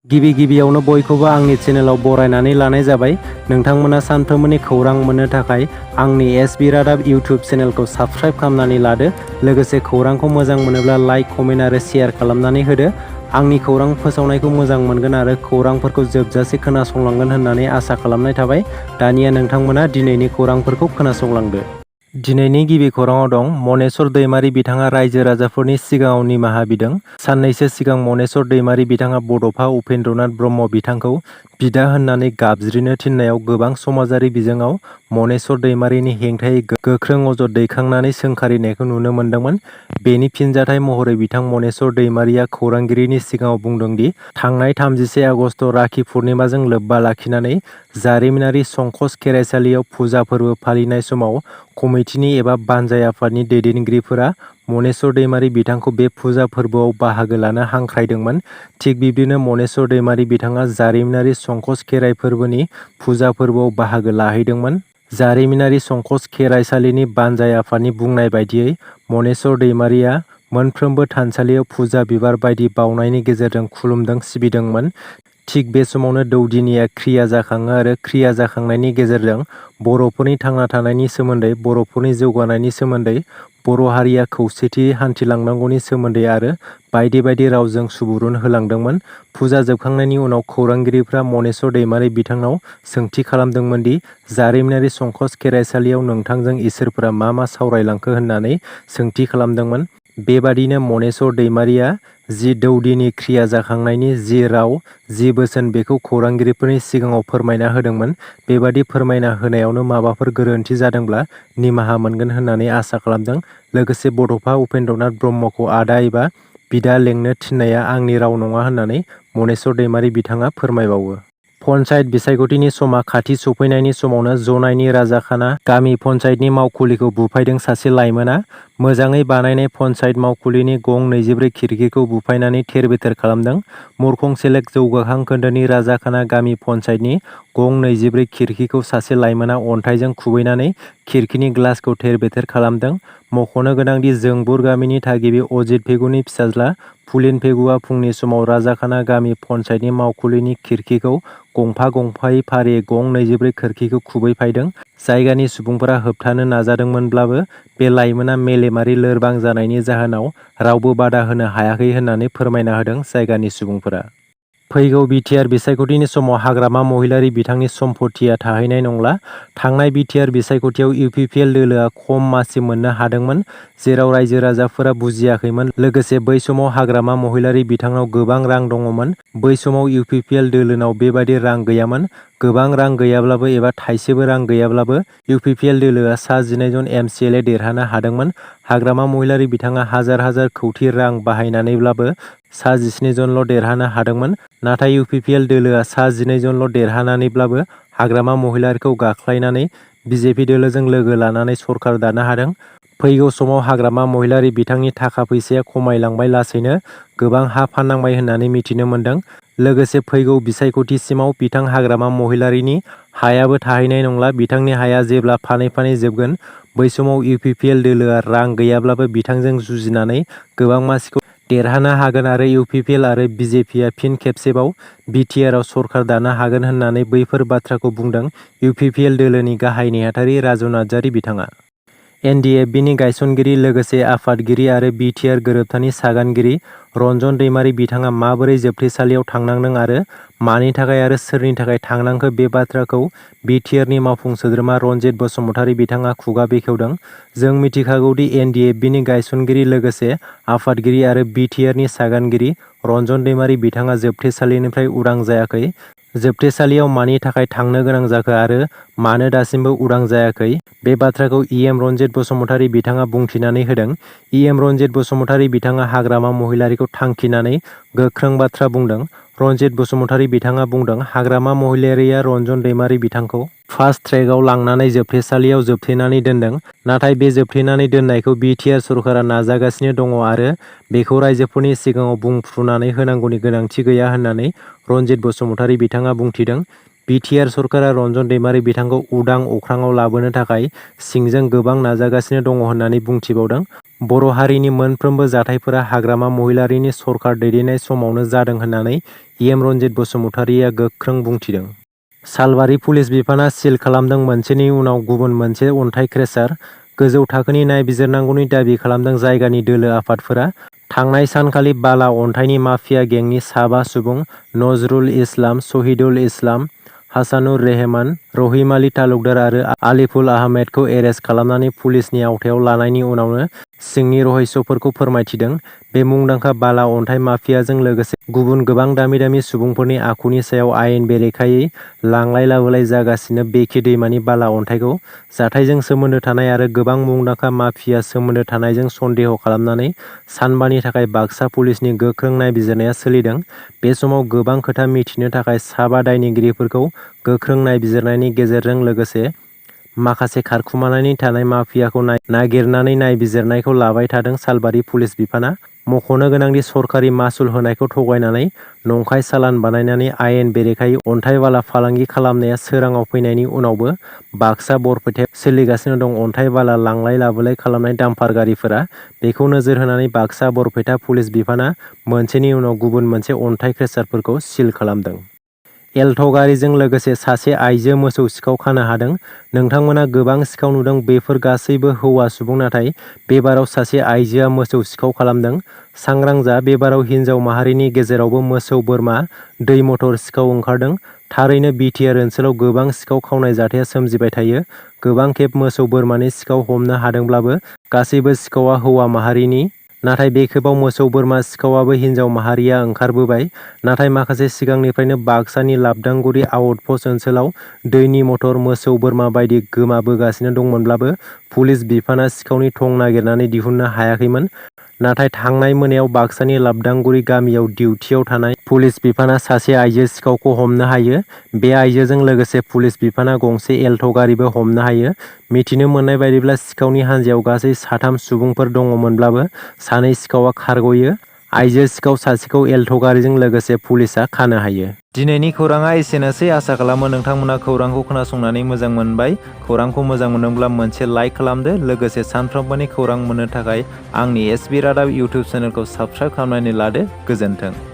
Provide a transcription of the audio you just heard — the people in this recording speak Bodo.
गिबियावनो बयखौबो आंनि चेनेलाव बरायनानै लानाय जाबाय। नोंथांमोना सानफ्रोमबोनि खौरां मोननो थाखाय आंनि एसबि रादाब इउटिउब चेनेलखौ साबस्क्राइब खालामनानै लादो। लोगोसे खौरांखौ मोजां मोनोब्ला लाइक, कमेन्ट आरो शेयार खालामनानै होदो। आंनि खौरां फोसावनायखौ मोजां मोनगोन आरो खौरांफोरखौ जोबजासे खोनासंलांगोन होननानै आसा खालामनाय थाबाय। दानिया नोंथांमोना दिनैनि खौरांफोरखौ खोनासंलांदो। दिनैनि गिबि खौराङाव दं मनेस्वर दैमारि बिथाङा रायजो राजाफोरनि सिगाङाव निमाहा बिदों। साननैसो सिगां मनेस्वर दैमारि बिथाङा बड'फा उपेन्द्रनाथ ब्रह्म बिथांखौ बिदा होननानै गाबज्रिनो थिननायाव गोबां समाजारि बिजोङाव मनेस्वर दैमारिनि हेंथायै गोख्रों अजद दैखांनानै सोंखारिनायखौ नुनो मोन्दोंमोन। बेनि फिनजाथाय महरै बिथां मनेस्वर दैमारिया खौरांगिरिनि सिगाङाव बुंदों दि थांनाय 31 आगस्ट राखि पुर्निमाजों लोब्बा लाखिनानै जारिमिनारि संकस खेराइसालियाव फुजा फोरबो फालिनाय समाव कमिटिनि एबा बानजाय आफादनि दैदेनगिरिफोरा मनेस्वर दैमारि बिथांखौ बे फुजा फोरबोआव बाहागो लानो हांख्रायदोंमोन। थिग बिब्दिनो मनेस्वर दैमारि बिथाङा जारिमिनारि संकस खेराइ फोरबोनि फुजा फोरबोआव बाहागो लाहैदोंमोन। जारिमिनारि संकस खेराइसालिनि बानजाय आफादनि बुंनाय बायदियै मनेस्वर दैमारिया मोनफ्रोमबो थानसालियाव फुजा बिबार बायदि बावनायनि गेजेरजों खुलुमदों, सिबिदोंमोन। थिग बे समावनो दौदिनिया क्रिया जाखाङो आरो क्रिया जाखांनायनि गेजेरजों बर'फोरनि थांना थानायनि सोमोन्दै, बर'फोरनि जौगानायनि सोमोन्दै, बर' हारिया खौसेथियै हान्थिलांनांगौनि सोमोन्दै आरो बायदि बायदि रावजों सुबुरुन होलांदोंमोन। फुजा जोबखांनायनि उनाव खौरांगिरिफ्रा मनेस्वर दैमारि बिथांनाव सोंथि खालामदोंमोन दि जारिमिनारि संकस खेराइसालियाव नोंथांजों इसोरफोरा मा सावरायलांखो होननानै सोंथि खालामदोंमोन। बेबादिनो मनेस्वर दैमारिया जि दौदिनि क्रिया जाखांनायनि जि राव, जि बोसोन बेखौ खौरांगिरिफोरनि सिगाङाव फोरमायना होदोंमोन। बेबादि फोरमायना होनायावनो माबाफोर गोरोन्थि जादोंब्ला निमाहा मोनगोन होननानै आसा खालामदों। लोगोसे बड'फा उपेन्द्रनाथ ब्रह्मखौ आदा एबा बिदा लेंनो थिननाया आंनि राव नङा होननानै मनेस्वर दैमारि बिथाङा फोरमायबावो। पन्चायत बिसायख'थिनि समा खाथि सफैनायनि समावनो जनाइनि राजाखाना गामि पन्चायतनि मावखुलिखौ बुफायदों सासे लाइमोना। मोजाङै बानायनाय पन्चायत मावखुलिनि गं 24 खिरखिखौ बुफायनानै थेर बेथेर खालामदों। मुरखं सेलेक जौगाखां खोन्दोनि राजाखाना गामि पन्चायतनि गं 24 खिरखिखौ सासे लाइमोना अन्थाइजों खुबैनानै खिरखिनि ग्लासखौ थेर बेथेर खालामदों। मख'नो गोनांदि जोंबुर गामिनि थागिबि अजित पेगुनि फिसाज्ला फुलिन पेगुआ फुंनि समाव राजाखाना गामि पन्चायतनि मावखुलिनि खिरखिखौ गंफा गंफायै फारियै गं 24 खिरखिखौ खुबैफायदों। जायगानि सुबुंफोरा होबथानो नाजादोंमोनब्लाबो बे लाइमोना मेलेमारि लोरबां जानायनि जाहोनाव रावबो बादा होनो हायाखै होननानै फोरमायना होदों जायगानि सुबुंफोरा। फैगौ बिटिआर बिसायख'थिनि समाव हाग्रामा महिलारि बिथांनि सम्फथिया थाहैनाय नंला। थांनाय बिटिआर बिसायख'थियाव इउपिपिएल दोलोआ खम मासि मोननो हादोंमोन, जेराव रायजो राजाफोरा बुजियाखैमोन। लोगोसे बै समाव हाग्रामा महिलारि बिथांनाव गोबां रां दङमोन। बै समाव इउपिपिएल दोलोनाव बेबादि रां गैयामोन। गोबां रां गैयाब्लाबो एबा थाइसेबो रां गैयाब्लाबो इउपिपिएल दोलोआ सा 19 जन एमसिएलए देरहानो हादोंमोन। हाग्रामा महिलारि बिथाङा हाजार कौटि रां बाहायनानैब्लाबो सा 17 जनल' देरहानो हादोंमोन। नाथाय इउपिपिएल दोलोआ सा 19 जनल' देरहानानैब्लाबो हाग्रामा महिलारिखौ गाख्लायनानै बिजेपि दोलोजों लोगो लानानै सरखार दानो हादों। फैगौ समाव हाग्रामा महिलारि बिथांनि थाखा फैसाया खमायलांबाय, लासैनो गोबां हा फाननांबाय होननानै मिथिनो मोन्दों। लोगोसे फैगौ बिसायख'थिसिमाव बिथां हाग्रामा महिलारिनि हायाबो थाहैनाय नंला। बिथांनि हाया जेब्ला फानै फानै जोबगोन, बै समाव इउपिपिएल दोलोआ रां गैयाब्लाबो बिथांजों जुजिनानै गोबां मासिखौ देरहानो हागोन आरो इउपिपिएल आरो बिजेपिआ फिन खेबसेबाव बिटिआरआव सरखार दानो हागोन होननानै बैफोर बाथ्राखौ बुंदों इउपिपिएल दोलोनि गाहाय नेहाथारि राजु नार्जारि बिथाङा। एनडिएफबिनि गायसनगिरि लोगोसे आफादगिरि आरो बिटिआर गोरोबथानि सागानगिरि रनजन दैमारि बिथाङा माबोरै जोबथेसालियाव थांनांदों आरो मानि थाखाय आरो सोरनि थाखाय थांनांखो बे बाथ्राखौ बिटिआरनि मावफुं सोद्रोमा रनजित बसुमतारी बिथाङा खुगा बेखेवदों। जों मिथिखागौदि एनडिएफबिनि गायसनगिरि लोगोसे आफादगिरि आरो बिटिआरनि सागानगिरि रनजन दैमारि बिथाङा जोबथेसालिनिफ्राय उदां जायाखै। जोबथेसालियाव मानि थाखाय थांनो गोनां जाखो आरो मानो दासिमबो उदां जायाखै, बे बाथ्राखौ इएम रनजित बसुमतारी बिथाङा बुंथिनानै होदों। इएम रनजित बसुमतारी बिथाङा हाग्रामा महिलारिखौ थांखिनानै गोख्रों बाथ्रा बुंदों। रनजित बसुमतारी बिथाङा बुंदों, हाग्रामा महिलारिया रनजन दैमारि बिथांखौ फास्ट ट्रेकआव लांनानै जोबथेसालियाव जोबथेनानै दोनदों। नाथाय बे जोबथेनानै दोननायखौ बिटिआर सरकारा नाजागासिनो दङ आरो बेखौ रायजोफोरनि सिगाङाव बुंफ्रुनानै होनांगौनि गोनांथि गैया होननानै रनजित बसुमतारी बिथाङा बुंथिदों। बिटिआर सरकारा रनजन दैमारि बिथांखौ उदां अख्राङाव लाबोनो थाखाय सिंजों गोबां नाजागासिनो दङ होननानै बुंथिबावदों। बर' हारिनि मोनफ्रोमबो जाथायफोरा हाग्रामा महिलारिनि सरखार दैदेननाय समावनो जादों होननानै इएम रनजित बसुमतारिया गोख्रों बुंथिदों। सालबारि पुलिस बिफाना सिल खालामदों मोनसेनि उनाव गुबुन मोनसे अन्थाइ क्रेसार। गोजौ थाखोनि नायबिजिरनांगौनि दाबि खालामदों जायगानि दोलो आफादफोरा। थांनाय सानखालि बाला अन्थाइनि माफिया गेंनि 7 सुबुं नजरुल इस्लाम, शहीदुल इस्लाम, हासानुर रेहमान, रहिम आली तालुकदार आरो आलिफुल आहमेदखौ एरेस्ट खालामनानै पुलिसनि आवथायाव लानायनि उनावनो सिंनि रहस्यफोरखौ फोरमायथिदों। बे मुंदांखा बाला अन्थाइ माफियाजों लोगोसे गुबुन गोबां दामि सुबुंफोरनि आखुनि सायाव आयेन बेरेखायै लांलाय लाबोलाय जागासिनो। बेखि दैमानि बाला अन्थाइखौ जाथायजों सोमोन्दो थानाय आरो गोबां मुंदांखा माफिया सोमोन्दो थानायजों सन्देह खालामनानै सानबानि थाखाय बाक्सा पुलिसनि गोख्रों नायबिजिरनाया सोलिदों। बे समाव गोबां खोथा मिथिनो थाखाय 7 दायनिगिरिफोरखौ गोख्रों नायबिजिरनायनि गेजेरजों लोगोसे माखासे खारखुमानानै थानाय माफियाखौ नागिरनानै नायबिजिरनायखौ लाबाय थादों सालबारि पुलिस बिफाना। मख'नो गोनांदि सरखारि मासुल होनायखौ थगायनानै नंखाय चालान बानायनानै आयेन बेरेखायै अन्थाइ बाला फालांगि खालामनाया सोराङाव फैनायनि उनावबो बाक्सा बरपेटायाव सोलिगासिनो दं। अन्थाइ बाला लांलाय लाबोलाय खालामनाय डाम्पार गारिफोरा। बेखौ नोजोर होनानै बाक्सा बरपेटा पुलिस बिफाना मोनसेनि उनाव गुबुन मोनसे अन्थाइ क्रेसारफोरखौ सिल खालामदों। एल्ट' गारिजों लोगोसे सासे आइजो मोसौ सिखाव खानो हादों। नोंथांमोना गोबां सिखाव नुदों, बेफोर गासैबो हौवा सुबुं, नाथाय बेबाराव सासे आइजोआ मोसौ सिखाव खालामदों। सांग्रां जा, बेबाराव हिनजाव माहारिनि गेजेरावबो मोसौ बोरमा दै मटर सिखाव ओंखारदों। थारैनो बिटिआर ओनसोलाव गोबां सिखाव खावनाय जाथाया सोमजिबाय थायो। गोबां खेब मोसौ बोरमानि सिखाव हमनो हादोंब्लाबो गासैबो सिखावआ हौवा माहारिनि। नाथाय बे खेबाव मोसौ बोरमा सिखावआबो हिनजाव माहारिया ओंखारबोबाय। नाथाय माखासे सिगांनिफ्रायनो बाक्सानि लाबदांगुरि आउटपस्ट ओनसोलाव दैनि मटर, मोसौ बोरमा बायदि गोमाबोगासिनो दंमोनब्लाबो पुलिस बिफाना सिखावनि थं नागिरनानै दिहुननो हायाखैमोन। नाथाय थांनाय मोनायाव बाक्सानि लाबदांगुरि गामियाव डिउटियाव थानाय पुलिस बिफाना सासे आइजो सिखावखौ हमनो हायो। बे आइजोजों लोगोसे पुलिस बिफाना गंसे एल्ट' गारिबो हमनो हायो। मिथिनो मोननाय बायदिब्ला सिखावनि हानजायाव गासै 3 सुबुंफोर दङमोनब्लाबो 2 सिखावआ खारग'यो। आइजो सिखाव सासेखौ एल्ट' गारिजों लोगोसे पुलिसआ खानो हायो। दिनैनि खौराङा एसेनोसै। आसा खालामो नोंथांमोना खौरांखौ खोनासंनानै मोजां मोनबाय। खौरांखौ मोजां मोनदोंब्ला मोनसे लाइक खालामदो। लोगोसे सानफ्रोमबोनि खौरां मोननो थाखाय आंनि एसबि रादाब इउटुब चेनेलखौ साबस्क्राइब खालामनानै लादो। गोजोन्थों।